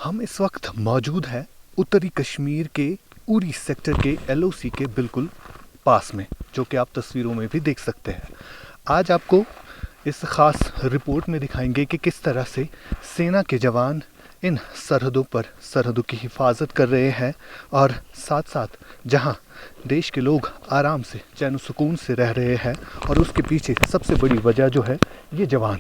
हम इस वक्त मौजूद हैं उत्तरी कश्मीर के उरी सेक्टर के एलओसी के बिल्कुल पास में, जो कि आप तस्वीरों में भी देख सकते हैं। आज आपको इस ख़ास रिपोर्ट में दिखाएंगे कि किस तरह से सेना के जवान इन सरहदों पर सरहदों की हिफाजत कर रहे हैं और साथ साथ जहां देश के लोग आराम से चैन सुकून से रह रहे हैं, और उसके पीछे सबसे बड़ी वजह जो है ये जवान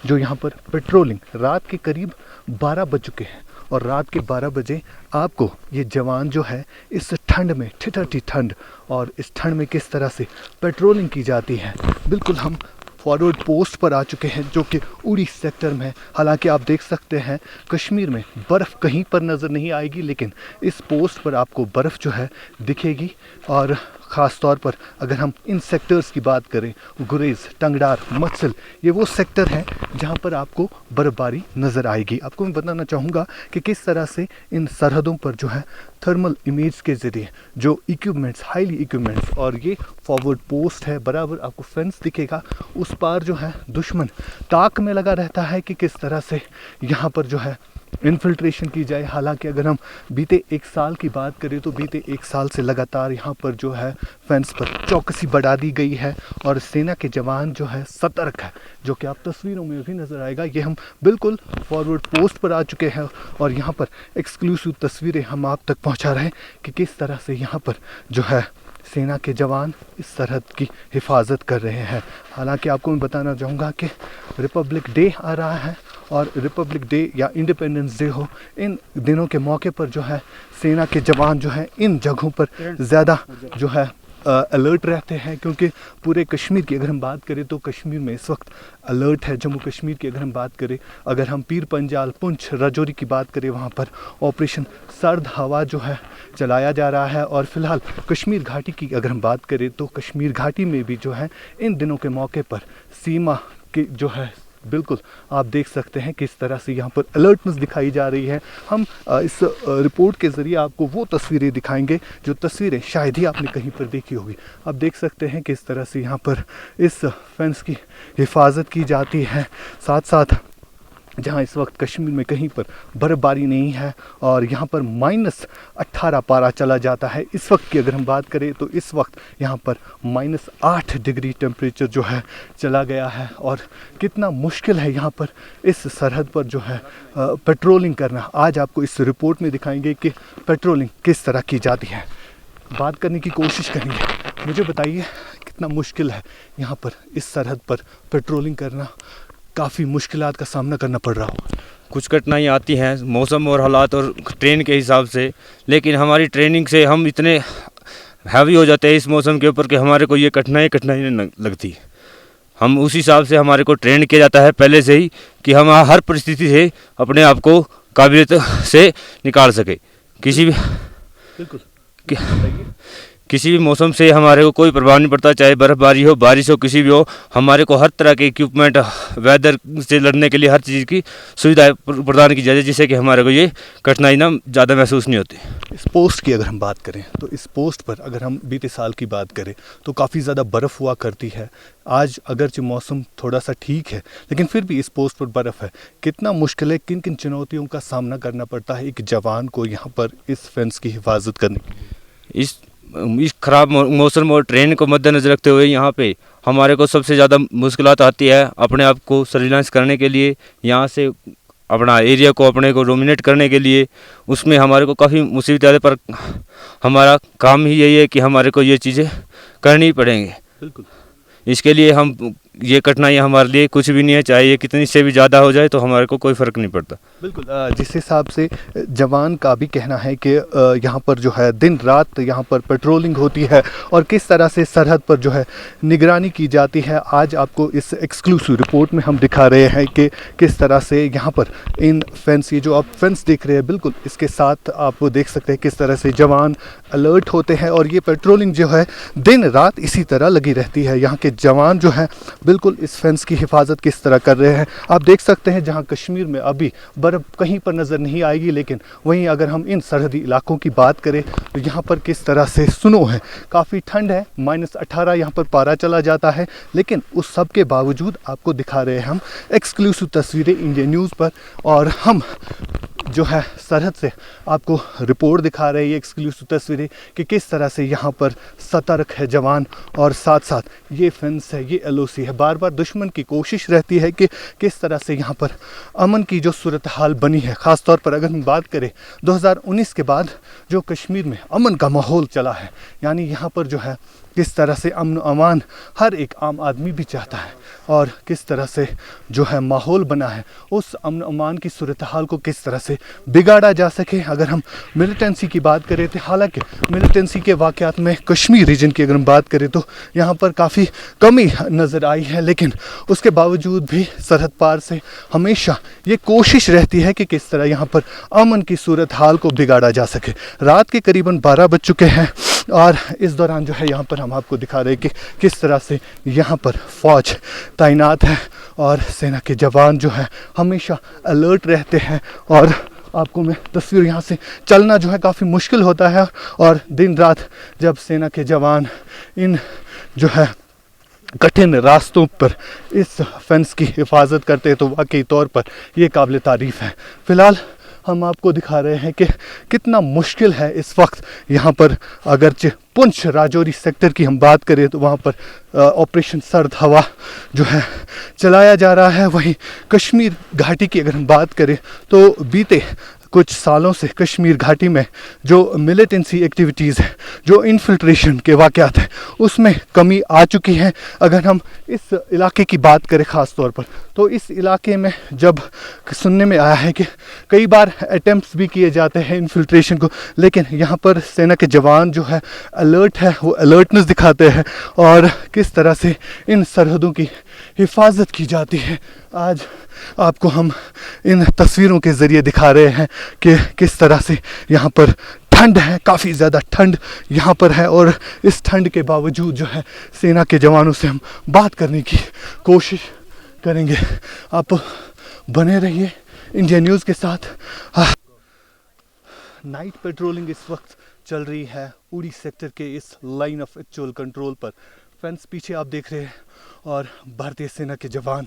जो यहाँ पर पेट्रोलिंग, रात के करीब 12 बज चुके हैं और रात के 12 बजे आपको ये जवान जो है इस ठंड में, ठिठुरती ठंड, और इस ठंड में किस तरह से पेट्रोलिंग की जाती है। बिल्कुल हम फॉरवर्ड पोस्ट पर आ चुके हैं जो कि उड़ी सेक्टर में है। हालांकि आप देख सकते हैं कश्मीर में बर्फ़ कहीं पर नज़र नहीं आएगी, लेकिन इस पोस्ट पर आपको बर्फ़ जो है दिखेगी। और ख़ास तौर पर अगर हम इन सेक्टर्स की बात करें, गुरेज़, टंगडार, मत्सल, ये वो सेक्टर हैं जहां पर आपको बर्फ़बारी नज़र आएगी। आपको मैं बताना चाहूँगा कि किस तरह से इन सरहदों पर जो है थर्मल इमेज के ज़रिए जो इक्विपमेंट्स, हाईली इक्विपमेंट्स, और ये फॉरवर्ड पोस्ट है, बराबर आपको फेंस दिखेगा, उस पार जो है दुश्मन ताक में लगा रहता है कि किस तरह से यहाँ पर जो है इन्फिल्ट्रेशन की जाए। हालांकि अगर हम बीते 1 साल की बात करें तो बीते 1 साल से लगातार यहाँ पर जो है फेंस पर चौकसी बढ़ा दी गई है और सेना के जवान जो है सतर्क है, जो कि आप तस्वीरों में भी नज़र आएगा। ये हम बिल्कुल फॉरवर्ड पोस्ट पर आ चुके हैं और यहाँ पर एक्सक्लूसिव तस्वीरें हम आप तक पहुँचा रहे हैं कि किस तरह से यहाँ पर जो है सेना के जवान इस सरहद की हिफाजत कर रहे हैं। हालांकि आपको मैं बताना चाहूँगा कि रिपब्लिक डे आ रहा है और रिपब्लिक डे या इंडिपेंडेंस डे हो, इन दिनों के मौके पर जो है सेना के जवान जो हैं इन जगहों पर ज़्यादा जो है अलर्ट रहते हैं, क्योंकि पूरे कश्मीर की अगर हम बात करें तो कश्मीर में इस वक्त अलर्ट है। जम्मू कश्मीर की अगर हम बात करें, अगर हम पीर पंजाल, पुंछ, राजौरी की बात करें, वहाँ पर ऑपरेशन सर्द हवा जो है चलाया जा रहा है। और फिलहाल कश्मीर घाटी की अगर हम बात करें तो कश्मीर घाटी में भी जो है इन दिनों के मौके पर सीमा की जो है बिल्कुल आप देख सकते हैं किस तरह से यहाँ पर अलर्टनेस दिखाई जा रही है। हम इस रिपोर्ट के ज़रिए आपको वो तस्वीरें दिखाएंगे जो तस्वीरें शायद ही आपने कहीं पर देखी होगी। आप देख सकते हैं किस तरह से यहाँ पर इस फेंस की हिफाजत की जाती है। साथ साथ जहाँ इस वक्त कश्मीर में कहीं पर बर्फ़बारी नहीं है और यहाँ पर -18 पारा चला जाता है। इस वक्त की अगर हम बात करें तो इस वक्त यहाँ पर -8 डिग्री टेम्परेचर जो है चला गया है। और कितना मुश्किल है यहाँ पर इस सरहद पर जो है पेट्रोलिंग करना। आज आपको इस रिपोर्ट में दिखाएंगे कि पेट्रोलिंग किस तरह की जाती है। बात करने की कोशिश करेंगे। मुझे बताइए कितना मुश्किल है यहाँ पर इस सरहद पर पेट्रोलिंग करना। काफ़ी मुश्किलात का सामना करना पड़ रहा हो। कुछ कठिनाइयाँ आती हैं मौसम और हालात और ट्रेन के हिसाब से, लेकिन हमारी ट्रेनिंग से हम इतने हैवी हो जाते हैं इस मौसम के ऊपर कि हमारे को ये कठिनाई नहीं लगती। हम उस हिसाब से हमारे को ट्रेन किया जाता है पहले से ही कि हम हर परिस्थिति से अपने आप को काबिलियत से निकाल सके। किसी भी मौसम से हमारे को कोई प्रभाव नहीं पड़ता, चाहे बर्फ़बारी हो, बारिश हो, किसी भी हो। हमारे को हर तरह के इक्विपमेंट, वेदर से लड़ने के लिए हर चीज़ की सुविधा प्रदान की जाए, जिससे कि हमारे को ये कठिनाई ना ज़्यादा महसूस नहीं होती। इस पोस्ट की अगर हम बात करें तो इस पोस्ट पर अगर हम बीते साल की बात करें तो काफ़ी ज़्यादा बर्फ़ हुआ करती है। आज अगरचे मौसम थोड़ा सा ठीक है, लेकिन फिर भी इस पोस्ट पर बर्फ़ है। कितना मुश्किल है, किन किन चुनौतियों का सामना करना पड़ता है एक जवान को यहाँ पर इस फेंस की हिफाजत करने के लिए? इस खराब मौसम और ट्रेन को मद्देनज़र रखते हुए यहाँ पे हमारे को सबसे ज़्यादा मुश्किलात आती है अपने आप को सर्विलांस करने के लिए, यहाँ से अपना एरिया को अपने को डोमिनेट करने के लिए। उसमें हमारे को काफ़ी मुसीबत आती है, पर हमारा काम ही यही है कि हमारे को ये चीज़ें करनी ही पड़ेंगी। बिल्कुल, इसके लिए हम ये कठिनाइयाँ हमारे लिए कुछ भी नहीं है, चाहे ये कितनी से भी ज़्यादा हो जाए तो हमारे को कोई फ़र्क नहीं पड़ता। बिल्कुल। जिस हिसाब से जवान का भी कहना है कि यहाँ पर जो है दिन रात यहाँ पर पेट्रोलिंग होती है और किस तरह से सरहद पर जो है निगरानी की जाती है। आज आपको इस एक्सक्लूसिव रिपोर्ट में हम दिखा रहे हैं कि किस तरह से यहाँ पर इन फेंस, ये जो आप फेंस देख रहे हैं, बिल्कुल इसके साथ आप देख सकते हैं किस तरह से जवान अलर्ट होते हैं और ये पेट्रोलिंग जो है दिन रात इसी तरह लगी रहती है। यहाँ के जवान जो हैं बिल्कुल इस फेंस की हिफाजत किस तरह कर रहे हैं आप देख सकते हैं। जहाँ कश्मीर में अभी बर्फ़ कहीं पर नज़र नहीं आएगी, लेकिन वहीं अगर हम इन सरहदी इलाकों की बात करें तो यहाँ पर किस तरह से स्नो है, काफ़ी ठंड है, -18 यहाँ पर पारा चला जाता है। लेकिन उस सब के बावजूद आपको दिखा रहे हैं हम एक्सक्लूसिव तस्वीरें इंडिया न्यूज़ पर, और हम जो है सरहद से आपको रिपोर्ट दिखा रहे हैं, ये एक्सक्लूसिव तस्वीरें कि किस तरह से यहाँ पर सतर्क है जवान और साथ साथ ये फेंस है, ये LOC है। बार बार दुश्मन की कोशिश रहती है कि किस तरह से यहाँ पर अमन की जो सूरत हाल बनी है। ख़ास तौर पर अगर हम बात करें 2019 के बाद जो कश्मीर में अमन का माहौल चला है, यानी यहाँ पर जो है किस तरह से अमन अमान हर एक आम आदमी भी चाहता है और किस तरह से जो है माहौल बना है, उस अमन अमान की सूरत हाल को किस तरह से बिगाड़ा जा सके। अगर हम मिलिटेंसी की बात करें तो हालांकि मिलिटेंसी के वाक़यात में कश्मीर रीजन की अगर हम बात करें तो यहाँ पर काफ़ी कमी नज़र आई है, लेकिन उसके बावजूद भी सरहद पार से हमेशा ये कोशिश रहती है कि किस तरह यहाँ पर अमन की सूरत हाल को बिगाड़ा जा सके। रात के करीबन 12 बज चुके हैं और इस दौरान जो है यहाँ पर हम आपको दिखा रहे हैं कि किस तरह से यहाँ पर फ़ौज तैनात है और सेना के जवान जो है हमेशा अलर्ट रहते हैं। और आपको मैं तस्वीर यहाँ से चलना जो है काफ़ी मुश्किल होता है और दिन रात जब सेना के जवान इन जो है कठिन रास्तों पर इस फेंस की हिफाजत करते हैं तो वाकई तौर पर ये काबिल तारीफ़ है। फ़िलहाल हम आपको दिखा रहे हैं कि कितना मुश्किल है इस वक्त यहाँ पर। अगरचे पुंछ राजौरी सेक्टर की हम बात करें तो वहाँ पर ऑपरेशन सर्द हवा जो है चलाया जा रहा है। वहीं कश्मीर घाटी की अगर हम बात करें तो बीते कुछ सालों से कश्मीर घाटी में जो मिलिटेंसी एक्टिविटीज़ है, जो इन्फिल्ट्रेशन के वाक़यात हैं, उसमें कमी आ चुकी है। अगर हम इस इलाके की बात करें ख़ास तौर पर तो इस इलाके में जब सुनने में आया है कि कई बार अटेम्प्ट्स भी किए जाते हैं इन्फिल्ट्रेशन को, लेकिन यहाँ पर सेना के जवान जो है अलर्ट है, वो अलर्टनेस दिखाते हैं और किस तरह से इन सरहदों की हिफाजत की जाती है। आज आपको हम इन तस्वीरों के ज़रिए दिखा रहे हैं कि किस तरह से यहाँ पर ठंड है, काफ़ी ज़्यादा ठंड यहाँ पर है और इस ठंड के बावजूद जो है सेना के जवानों से हम बात करने की कोशिश करेंगे। आप बने रहिए इंडिया न्यूज़ के साथ। नाइट पेट्रोलिंग इस वक्त चल रही है उड़ी सेक्टर के इस लाइन ऑफ एक्चुअल कंट्रोल पर। फेंस पीछे आप देख रहे हैं और भारतीय सेना के जवान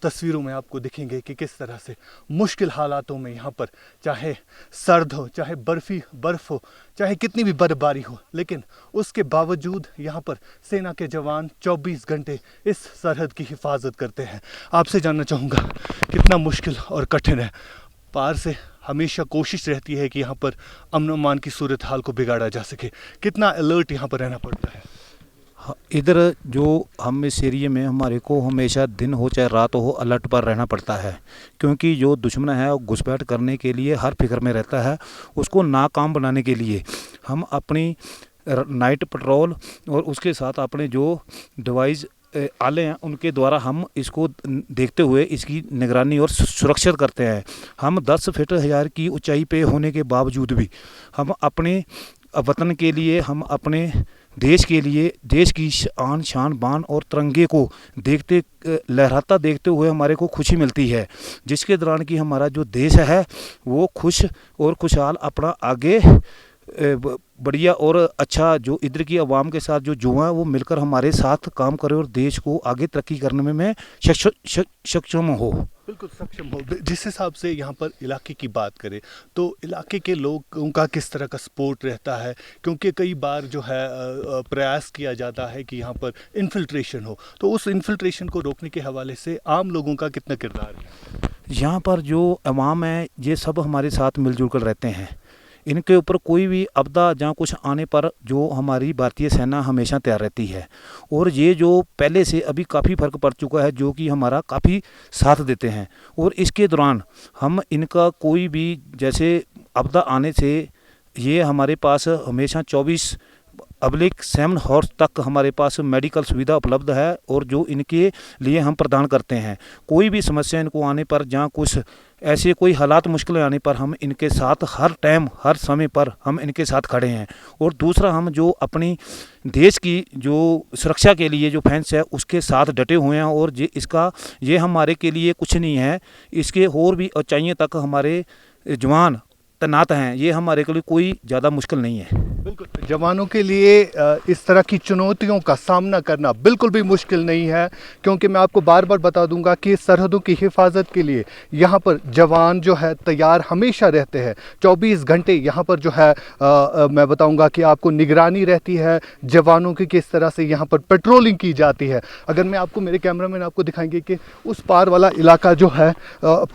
तस्वीरों में आपको दिखेंगे कि किस तरह से मुश्किल हालातों में यहाँ पर, चाहे सर्द हो, चाहे बर्फ़ हो, चाहे कितनी भी बर्फबारी हो, लेकिन उसके बावजूद यहाँ पर सेना के जवान 24 घंटे इस सरहद की हिफाजत करते हैं। आपसे जानना चाहूँगा कितना मुश्किल और कठिन है। पार से हमेशा कोशिश रहती है कि यहाँ पर अमन अमान की सूरत हाल को बिगाड़ा जा सके। कितना अलर्ट यहाँ पर रहना पड़ता है? इधर जो हम इस एरिए में हमारे को हमेशा दिन हो चाहे रात हो अलर्ट पर रहना पड़ता है, क्योंकि जो दुश्मन है वो घुसपैठ करने के लिए हर फिक्र में रहता है। उसको नाकाम बनाने के लिए हम अपनी नाइट पेट्रोल और उसके साथ अपने जो डिवाइस आले हैं उनके द्वारा हम इसको देखते हुए इसकी निगरानी और सुरक्षित करते हैं। हम 10 फीट 1000 की ऊंचाई पे होने के बावजूद भी हम अपने वतन के लिए, हम अपने देश के लिए, देश की आन शान बान और तिरंगे को देखते लहराता देखते हुए हमारे को खुशी मिलती है, जिसके दौरान कि हमारा जो देश है वो खुश और खुशहाल अपना आगे बढ़िया और अच्छा जो इधर की आवाम के साथ जो जुआ है वो मिलकर हमारे साथ काम करे और देश को आगे तरक्की करने में सक्षम हो। बिल्कुल सक्षम हो। जिस हिसाब से यहाँ पर इलाके की बात करें तो इलाके के लोगों का किस तरह का सपोर्ट रहता है, क्योंकि कई बार जो है प्रयास किया जाता है कि यहाँ पर इन्फिल्ट्रेशन हो, तो उस इन्फिल्ट्रेशन को रोकने के हवाले से आम लोगों का कितना किरदार है? यहाँ पर जो अवाम है ये सब हमारे साथ मिलजुल कर रहते हैं। इनके ऊपर कोई भी आपदा जहाँ कुछ आने पर जो हमारी भारतीय सेना हमेशा तैयार रहती है और ये जो पहले से अभी काफ़ी फ़र्क पड़ चुका है, जो कि हमारा काफ़ी साथ देते हैं। और इसके दौरान हम इनका कोई भी जैसे आपदा आने से ये हमारे पास हमेशा 24/7 हॉर्स तक हमारे पास मेडिकल सुविधा उपलब्ध है और जो इनके लिए हम प्रदान करते हैं। कोई भी समस्या इनको आने पर, जहाँ कुछ ऐसे कोई हालात मुश्किल आने पर हम इनके साथ हर टाइम हर समय पर हम इनके साथ खड़े हैं। और दूसरा, हम जो अपनी देश की जो सुरक्षा के लिए जो फेंस है उसके साथ डटे हुए हैं और ये हमारे के लिए कुछ नहीं है, इसके और भी ऊंचाइयों तक हमारे जवान तैनात हैं। ये हमारे के लिए कोई ज़्यादा मुश्किल नहीं है। बिल्कुल। जवानों के लिए इस तरह की चुनौतियों का सामना करना बिल्कुल भी मुश्किल नहीं है, क्योंकि मैं आपको बार बार बता दूंगा कि सरहदों की हिफाजत के लिए यहाँ पर जवान जो है तैयार हमेशा रहते हैं। 24 घंटे यहाँ पर जो है मैं बताऊंगा कि आपको निगरानी रहती है जवानों की, किस तरह से यहाँ पर पेट्रोलिंग की जाती है। अगर मैं आपको, मेरे कैमरामैन आपको दिखाएंगे कि उस पार वाला इलाका जो है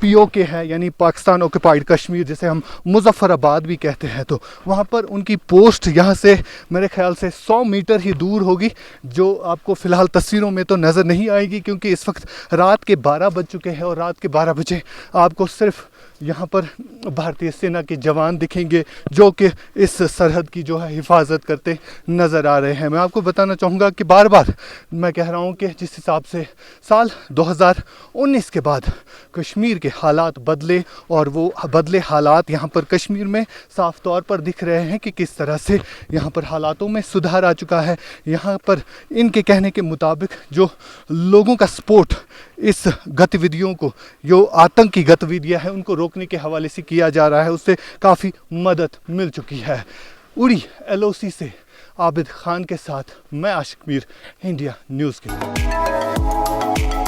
POK है, यानी पाकिस्तान ऑक्युपाइड कश्मीर, जिसे हम मुजफ्फराबाद भी कहते हैं, तो वहाँ पर उनकी पोस्ट यहाँ से मेरे ख्याल से 100 मीटर ही दूर होगी, जो आपको फ़िलहाल तस्वीरों में तो नज़र नहीं आएगी, क्योंकि इस वक्त रात के 12 बज चुके हैं और रात के 12 बजे आपको सिर्फ यहाँ पर भारतीय सेना के जवान दिखेंगे जो कि इस सरहद की जो है हिफाजत करते नज़र आ रहे हैं। मैं आपको बताना चाहूँगा कि बार बार मैं कह रहा हूँ कि जिस हिसाब से साल 2019 के बाद कश्मीर के हालात बदले, और वो बदले हालात यहाँ पर कश्मीर में साफ तौर पर दिख रहे हैं कि किस तरह से यहाँ पर हालातों में सुधार आ चुका है। यहाँ पर इनके कहने के मुताबिक जो लोगों का सपोर्ट इस गतिविधियों को, जो आतंकी गतिविधियां हैं, उनको रोकने के हवाले से किया जा रहा है, उससे काफ़ी मदद मिल चुकी है। उड़ी LOC से आबिद खान के साथ मैं आशिक मीर, इंडिया न्यूज़ के लिए।